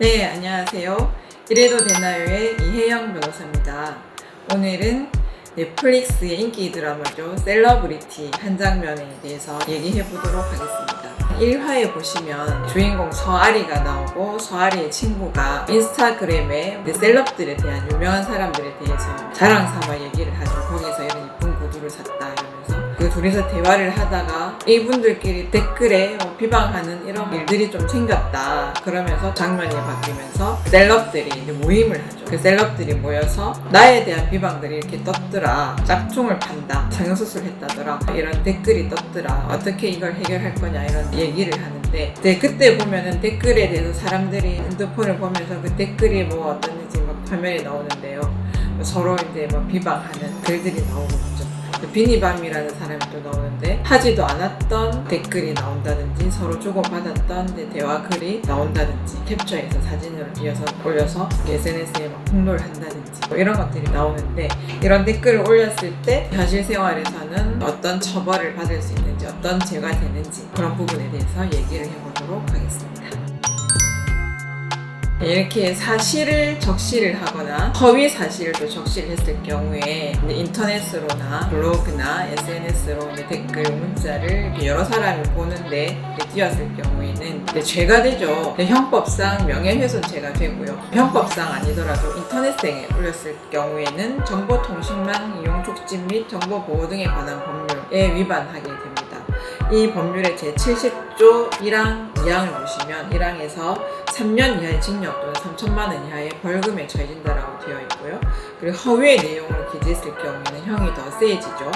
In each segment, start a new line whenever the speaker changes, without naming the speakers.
네, 안녕하세요. 이래도 되나요의 이혜영 변호사입니다. 오늘은 넷플릭스의 인기 드라마죠. 셀러브리티 한 장면에 대해서 얘기해 보도록 하겠습니다. 1화에 보시면 주인공 서아리가 나오고 서아리의 친구가 인스타그램에 셀럽들에 대한 유명한 사람들에 대해서 자랑 삼아 얘기를 하죠. 거기서 이런 이쁜 구두를 샀다 이러면서 그 둘이서 대화를 하다가 이분들끼리 댓글에 비방하는 이런 일들이 좀 생겼다 그러면서 장면이 바뀌면서 셀럽들이 이제 모임을 하죠. 그 셀럽들이 모여서 나에 대한 비방들이 이렇게 떴더라, 짝퉁을 판다, 성형수술 했다더라, 이런 댓글이 떴더라, 어떻게 이걸 해결할 거냐 이런 얘기를 하는데 이제 그때 보면은 댓글에 대해서 사람들이 핸드폰을 보면서 그 댓글이 뭐 어떤지 막 화면이 나오는데요. 서로 이제 뭐 비방하는 글들이 나오고 있죠. 비니밤이라는 사람이 또 나오는데 하지도 않았던 댓글이 나온다든지 서로 주고받았던 대화 글이 나온다든지 캡처해서 사진을 이어서 올려서 SNS에 막 폭로를 한다든지 뭐 이런 것들이 나오는데 이런 댓글을 올렸을 때 현실 생활에서는 어떤 처벌을 받을 수 있는지 어떤 죄가 되는지 그런 부분에 대해서 얘기를 해보도록 하겠습니다. 이렇게 사실을 적시를 하거나 허위 사실을 또 적시를 했을 경우에 인터넷으로나 블로그나 SNS로 댓글, 문자를 여러 사람이 보는데 띄었을 경우에는 죄가 되죠. 형법상 명예훼손죄가 되고요. 형법상 아니더라도 인터넷상에 올렸을 경우에는 정보통신망 이용 촉진 및 정보보호 등에 관한 법률에 위반하게 됩니다. 이 법률의 제70조 1항 2항을 보시면 1항에서 3년 이하의 징역 또는 3천만 원 이하의 벌금에 처해진다라고 되어 있고요. 그리고 허위의 내용을 기재했을 경우에는 형이 더 세지죠.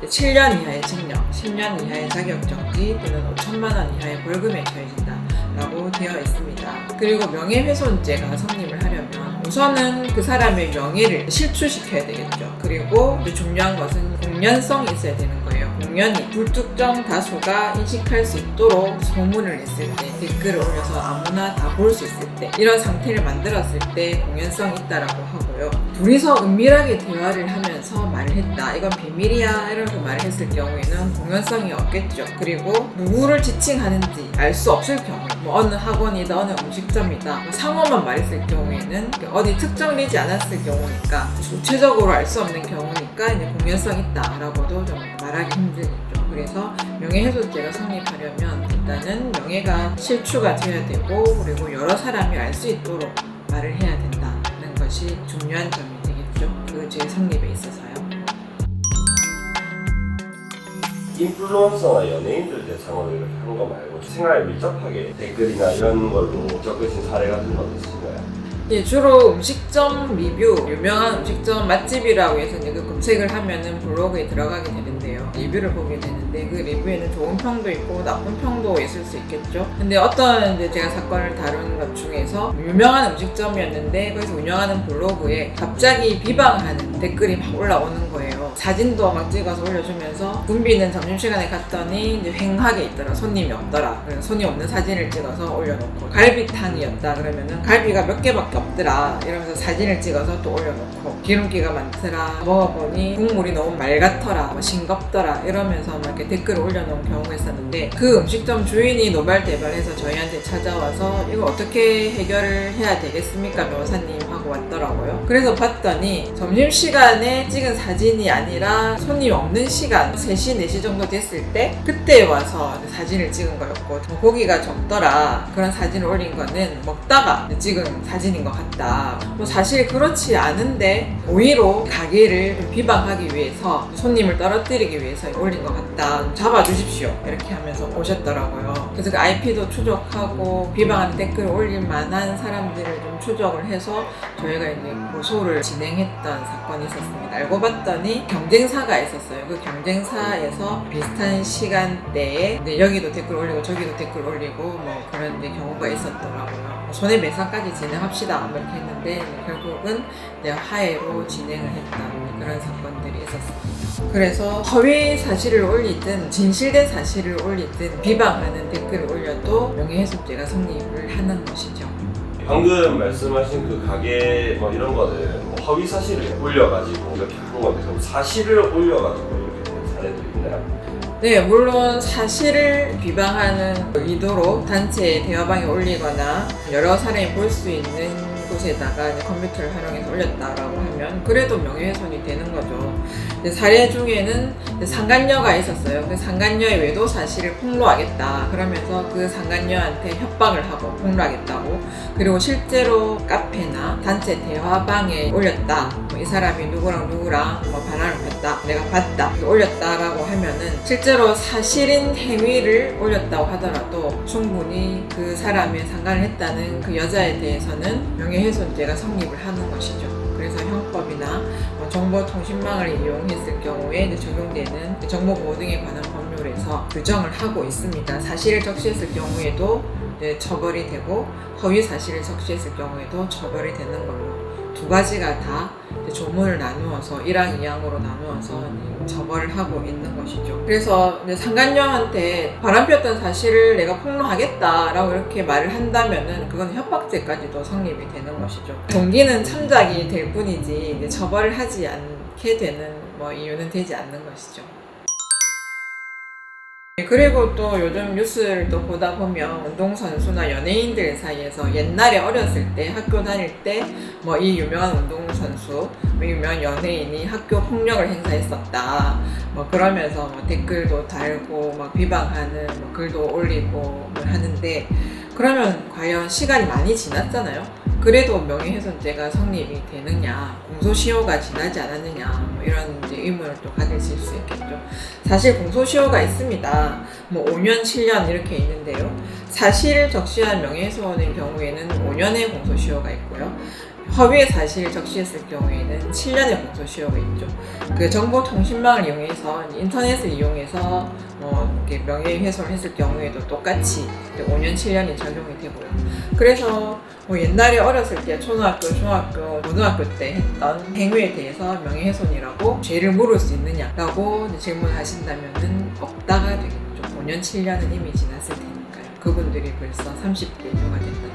7년 이하의 징역, 10년 이하의 자격정지 또는 5천만 원 이하의 벌금에 처해진다라고 되어 있습니다. 그리고 명예훼손죄가 성립을 하려면 우선은 그 사람의 명예를 실추시켜야 되겠죠. 그리고 중요한 것은 공연성이 있어야 되는 거예요. 공연이 불특정 다수가 인식할 수 있도록 소문을 냈을 때, 댓글을 올려서 아무나 다 볼 수 있을 때, 이런 상태를 만들었을 때 공연성이 있다라고 하고요. 둘이서 은밀하게 대화를 하면서 말을 했다, 이건 비밀이야 이렇게 말을 했을 경우에는 공연성이 없겠죠. 그리고 누구를 지칭하는지 알 수 없을 경우, 뭐 어느 학원이다 어느 음식점이다 뭐 상호만 말했을 경우에는 어디 특정되지 않았을 경우니까 구체적으로 알 수 없는 경우니까 이제 공연성 있다라고도 좀 말하기 힘들겠죠. 그래서 명예훼손죄가 성립하려면 일단은 명예가 실추가 되어야 되고 그리고 여러 사람이 알 수 있도록 말을 해야 된다는 것이 중요한 점이 되겠죠. 그 죄 성립에 있어서요.
인플루언서나 연예인들 대상으로 이렇게 한 거 말고 생활에 밀접하게 댓글이나 이런 걸로 겪으신 사례 같은 건 있으신가요?
예, 주로 음식점 리뷰, 유명한 음식점 맛집이라고 해서 이제 그 검색을 하면은 블로그에 들어가게 되는데요. 리뷰를 보게 되는데 그 리뷰에는 좋은 평도 있고 나쁜 평도 있을 수 있겠죠. 근데 어떤 이제 제가 사건을 다룬 것 중에서 유명한 음식점이었는데 거기서 운영하는 블로그에 갑자기 비방하는 댓글이 막 올라오는 거예요. 사진도 막 찍어서 올려주면서 붐비는 점심시간에 갔더니 이제 횡하게 있더라. 손님이 없더라. 그래서 손님 없는 사진을 찍어서 올려놓고 갈비탕이었다 그러면은 갈비가 몇 개밖에 없더라 이러면서 사진을 찍어서 또 올려놓고 기름기가 많더라, 먹어보니 국물이 너무 맑았더라, 뭐 싱겁더라 이러면서 막 이렇게 댓글을 올려놓은 경우가 있었는데 그 음식점 주인이 노발대발해서 저희한테 찾아와서 이거 어떻게 해결을 해야 되겠습니까 변호사님 하고 왔더라고요. 그래서 봤더니 점심시간에 찍은 사진이 아니라 손님이 없는 시간 3시 4시 정도 됐을 때 그때 와서 사진을 찍은 거였고 고기가 적더라 그런 사진을 올린 거는 먹다가 찍은 사진인 것 같다. 뭐 사실 그렇지 않은데 오히려 가게를 좀 비방하기 위해서 손님을 떨어뜨리기 위해서 올린 것 같다. 잡아주십시오. 이렇게 하면서 오셨더라고요. 그래서 그 IP도 추적하고 비방하는 댓글을 올릴 만한 사람들을 좀 추적을 해서 저희가 이제 고소를 진행했던 사건이 있었습니다. 알고 봤더니 경쟁사가 있었어요. 그 경쟁사에서 비슷한 시간대에 여기도 댓글 올리고 저기도 댓글 올리고 뭐 그런 경우가 있었더라고요. 손해배상까지 진행합시다 이렇게 했는데 결국은 하해로 진행을 했던 그런 사건들이 있었습니다. 그래서 허위 사실을 올리든 진실된 사실을 올리든 비방하는 댓글을 올려도 명예훼손죄가 성립을 하는 것이죠.
방금 말씀하신 그 가게 뭐 이런 거는 뭐 허위 사실을 올려가지고 이렇게 한 건데 그럼 사실을 올려가지고 이렇게 된 사례도 있나요?
네, 물론 사실을 비방하는 의도로 단체 대화방에 올리거나 여러 사람이 볼 수 있는 곳에다가 이제 컴퓨터를 활용해서 올렸다라고 하면 그래도 명예훼손이 되는 거죠. 사례 중에는 상간녀가 있었어요. 그 상간녀의 외도 사실을 폭로하겠다 그러면서 그 상간녀한테 협박을 하고 폭로하겠다고, 그리고 실제로 카페나 단체 대화방에 올렸다, 이 사람이 누구랑 바람을 폈다, 내가 봤다 올렸다라고 하면은 실제로 사실인 행위를 올렸다고 하더라도 충분히 그 사람의 상간을 했다는 그 여자에 대해서는 명예훼손죄가 성립을 하는 것이죠. 그래서 형법이나 정보통신망을 이용했을 경우에 적용되는 정보보호 등에 관한 법률에서 규정을 하고 있습니다. 사실을 적시했을 경우에도 처벌이 되고 허위 사실을 적시했을 경우에도 처벌이 되는 걸로 두 가지가 다 조문을 나누어서 1항, 2항으로 나누어서 처벌을 하고 있는 것이죠. 그래서 상간녀한테 바람폈던 사실을 내가 폭로하겠다라고 이렇게 말을 한다면은 그건 협박죄까지도 성립이 되는 것이죠. 동기는 참작이 될 뿐이지 처벌을 하지 않게 되는 이유는 되지 않는 것이죠. 그리고 또 요즘 뉴스를 또 보다 보면 운동선수나 연예인들 사이에서 옛날에 어렸을 때 학교 다닐 때 이 유명한 운동선수, 유명한 연예인이 학교 폭력을 행사했었다 그러면서 댓글도 달고 비방하는 글도 올리고 하는데, 그러면 과연 시간이 많이 지났잖아요. 그래도 명예훼손죄가 성립이 되느냐, 공소시효가 지나지 않았느냐 이런 의문을 또 가지실 수 있겠죠. 사실 공소시효가 있습니다. 5년, 7년 이렇게 있는데요. 사실을 적시한 명예훼손의 경우에는 5년의 공소시효가 있고요. 허위의 사실을 적시했을 경우에는 7년의 공소시효가 있죠. 그 정보통신망을 이용해서 인터넷을 이용해서 이렇게 명예훼손을 했을 경우에도 똑같이 5년, 7년이 적용이 되고요. 그래서 옛날에 어렸을 때 초등학교, 중학교, 고등학교 때 했던 행위에 대해서 명예훼손이라고 죄를 물을 수 있느냐라고 질문하신다면은 없다가 되겠죠. 5년, 7년은 이미 지났을 테니까요. 그분들이 벌써 30대 이후가 됐다.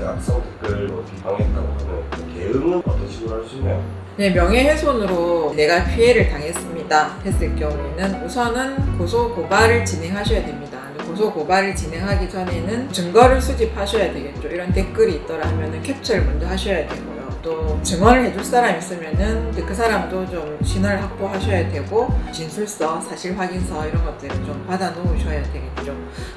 악성 댓글로 비방했다고 하면 대응은 어떤 식으로 할 수 있나요?
네, 명예훼손으로 내가 피해를 당했습니다 했을 경우에는 우선은 고소고발을 진행하셔야 됩니다. 고소고발을 진행하기 전에는 증거를 수집하셔야 되겠죠. 이런 댓글이 있더라 하면은 캡처를 먼저 하셔야 되고요. 또 증언을 해줄 사람 있으면은 그 사람도 좀 신원을 확보하셔야 되고, 진술서, 사실확인서 이런 것들을 좀 받아 놓으셔야 되겠죠.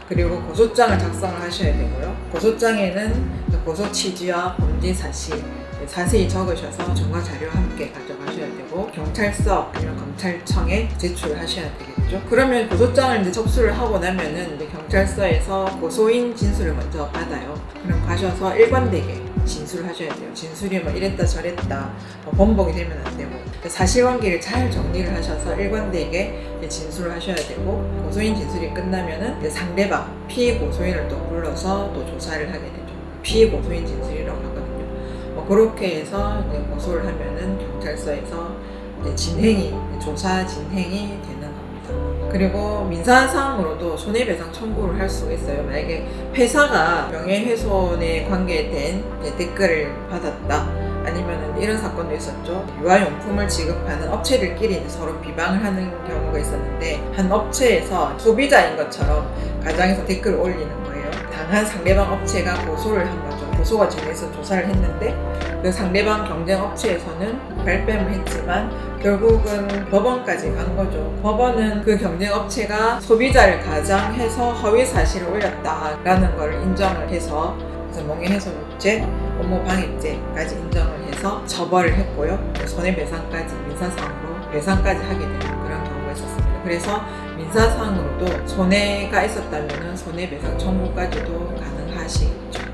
그리고 고소장을 작성을 하셔야 되고요. 고소장에는 고소 취지와 범죄 사실 자세히 적으셔서 증거 자료와 함께 가져가셔야 되고, 경찰서 아니면 검찰청에 제출을 하셔야 되겠죠. 그러면 고소장을 이제 접수를 하고 나면은 이제 경찰서에서 고소인 진술을 먼저 받아요. 그럼 가셔서 일관되게 진술을 하셔야 돼요. 진술이 이랬다 저랬다 번복이 되면 안 되고, 사실관계를 잘 정리를 하셔서 일관되게 진술을 하셔야 되고, 고소인 진술이 끝나면은 상대방 피해 고소인을 또 불러서 또 조사를 하게 되죠. 피해 고소인 진술이라고 하거든요. 그렇게 해서 이제 고소를 하면은 경찰서에서 이제 조사 진행이 되는 겁니다. 그리고 민사상으로도 손해배상 청구를 할 수가 있어요. 만약에 회사가 명예훼손에 관계된 댓글을 받았다, 아니면 이런 사건도 있었죠. 유아용품을 지급하는 업체들끼리 서로 비방을 하는 경우가 있었는데, 한 업체에서 소비자인 것처럼 가정에서 댓글을 올리는 거예요. 당한 상대방 업체가 고소를 한 거죠. 고소가 정해서 조사를 했는데 그 상대방 경쟁 업체에서는 발뺌을 했지만 결국은 법원까지 간 거죠. 법원은 그 경쟁 업체가 소비자를 가장해서 허위 사실을 올렸다라는 걸 인정을 해서 명예훼손죄, 업무방해죄까지 인정을 해서 처벌을 했고요. 손해배상까지 민사상으로 배상까지 하게 되는 그런 경우가 있었습니다. 그래서 민사상으로도 손해가 있었다면 손해배상 청구까지도 가능하시겠죠.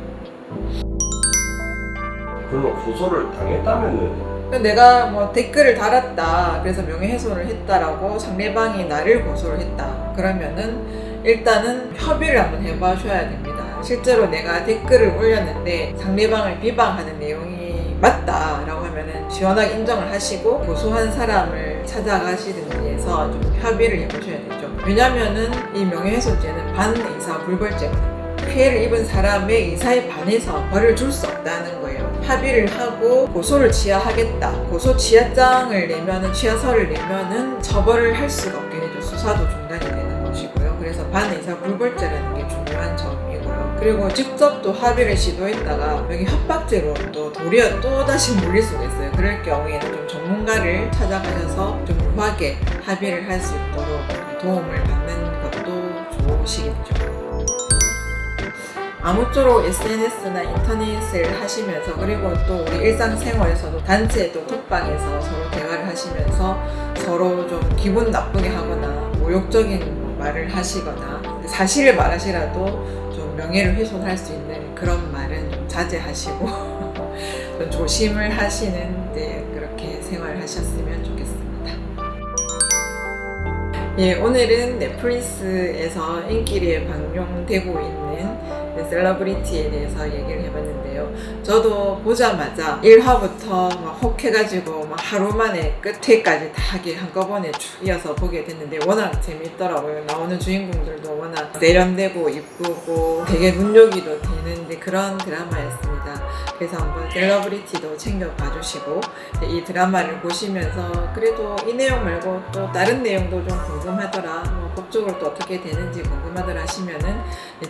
그러면 고소를 당했다면은
내가 댓글을 달았다, 그래서 명예훼손을 했다라고 상대방이 나를 고소를 했다 그러면은 일단은 협의를 한번 해보셔야 됩니다. 실제로 내가 댓글을 올렸는데 상대방을 비방하는 내용이 맞다라고 하면은 시원하게 인정을 하시고 고소한 사람을 찾아가시든지 해서 좀 협의를 해보셔야 되죠. 왜냐면은 이 명예훼손죄는 반의사 불벌죄거든요. 피해를 입은 사람의 의사에 반해서 벌을 줄 수 없다는 거예요. 합의를 하고 고소를 취하하겠다. 고소 취하장을 내면은 취하서를 내면은 처벌을 할 수가 없게 되죠. 수사도 중단이 되는 것이고요. 그래서 반의사 불벌죄라는 게 중요한 점이고요. 그리고 직접 또 합의를 시도했다가 여기 협박죄로 또 도리어 또 다시 물릴 수가 있어요. 그럴 경우에는 좀 전문가를 찾아가셔서 좀 유하게 합의를 할 수 있도록 도움을 받는 것도 좋으시겠죠. 아무쪼록 SNS나 인터넷을 하시면서 그리고 또 우리 일상생활에서도 단체 또 톡방에서 서로 대화를 하시면서 서로 좀 기분 나쁘게 하거나 모욕적인 말을 하시거나 사실을 말하시라도 좀 명예를 훼손할 수 있는 그런 말은 좀 자제하시고 좀 조심을 하시는 그렇게 생활하셨으면 좋겠습니다. 예, 오늘은 넷플릭스에서 인기리에 방영되고 있는 셀러브리티에 대해서 얘기를 해봤는데요. 저도 보자마자 1화부터 막 혹해가지고 막 하루 만에 끝회까지 다 한꺼번에 쭉 이어서 보게 됐는데 워낙 재밌더라고요. 나오는 주인공들도 워낙 세련되고 이쁘고 되게 눈요기도 되는데 그런 드라마였습니다. 그래서 한번 셀러브리티도 챙겨봐 주시고 이 드라마를 보시면서 그래도 이 내용 말고 또 다른 내용도 좀 궁금하더라, 법적으로 또 어떻게 되는지 궁금하더라 하시면은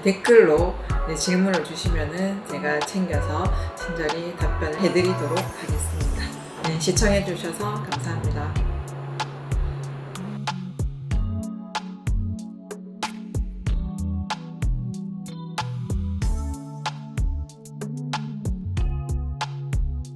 댓글로 질문을 주시면은 제가 챙겨서 친절히 답변을 해드리도록 하겠습니다. 시청해 주셔서 감사합니다.